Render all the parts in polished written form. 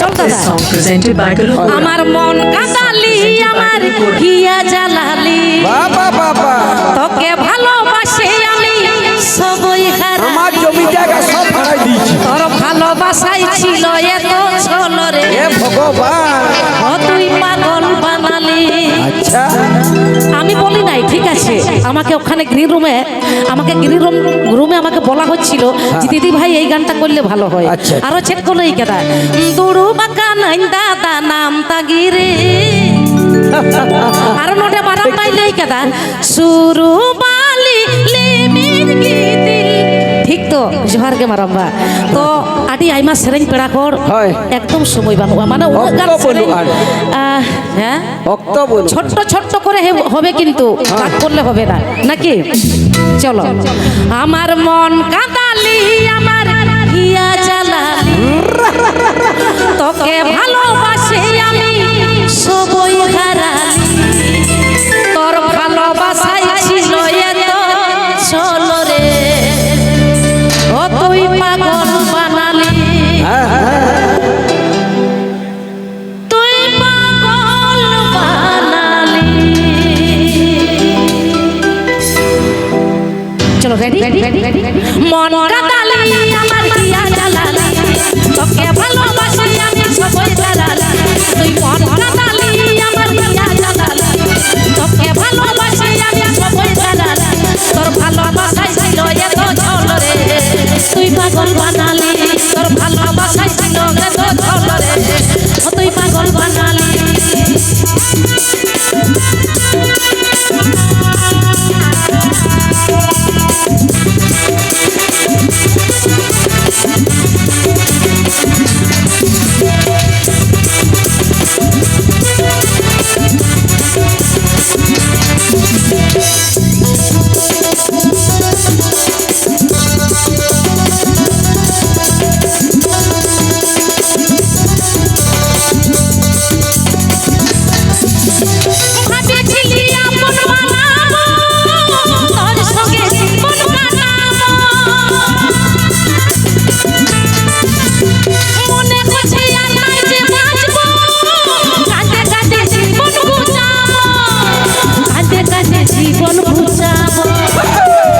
চল দাদা আমার মন কাঁদালি আমার হিয়া জ্বালালি বাবা বাবা তোকে ভালোবাসে আমি সবই হারা আমার জমি জায়গা সব হারাই দিয়েছি তোর ভালোবাসাই ছিল এত ছলো রে হে ভগবান ও তুই পাগল বানালি আচ্ছা আমি বলি নাই ঠিক আছে আমাকে ওখানে গ্রিন রুমে আমাকে বলা হচ্ছিল যে দিদি ভাই এই গানটা করলে ভালো হয় আচ্ছা। আরো চেক করলো এই কেটা দুড়ু বাঁকা নাই দাদা নাম তাগিরে আরো নোটে বানাম পাইলে এই কেটা সুরু বালি লিমিট গীতিল ঠিক তো জোহারকে মারাম্বা তো আটি আইমা সেরেন পেড়া কর হয়। একদম সময় বানু মানে ও গান অক্ত বলু সেরেন আর। হ্যাঁ ভক্ত বলুন ছোট্ট ছোট্ট করে হবে কিন্তু রাগ করলে হবে না নাকি চলো আমার মন কাঁদালি আমার হিয়া জ্বালালি তোকে ভালোবাসি আমি সবই হারালি তোর ভালোবাসাই ছিল এত চলো রে ও তুই পাগল বানালি তুই পাগল বানালি চলো রেডি মন কাঁদালি আমার হিয়া জ্বালালি তোকে ভালোবাসি আমি সবই হারালি তুই মন কাঁদালি আমার হিয়া জ্বালালি তোকে ভালোবাসি আমি সবই হারালি তোর ভালোবাসাই ছিল এত ঝলো রে তুই পাগল বানালি তোর ভালোবাসাই ছিল এত ঝলো রে ও তুই পাগল বানালি ভাবেছিলি আপন বানাবো তোর সঙ্গে জীবন কাটাবো মনে করছি আর নাই যে বাঁচবো কাঁদে কাঁদে জীবন বুঝাবো কাঁদে কাঁদে জীবন বুঝাবো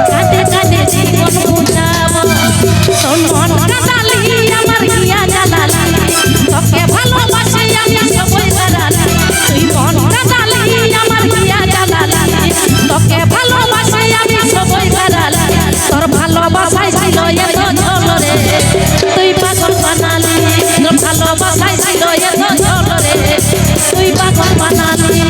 কাঁদে কাঁদে জীবন বুঝাবো তোর মন কাঁদালি আমার হিয়া জ্বালালি তোকে ভালোবাসি আমি সবই হারালি তুই মন কাঁদালি আমার হিয়া জ্বালালি তোকে ভালোবাসি আমি সবই হারালি তোর ভালোবাসাই ছিল এত ঝলো রে তুই পাগল বানালি তোর ভালোবাসাই ছিল এত ঝলো রে তুই পাগল বানালি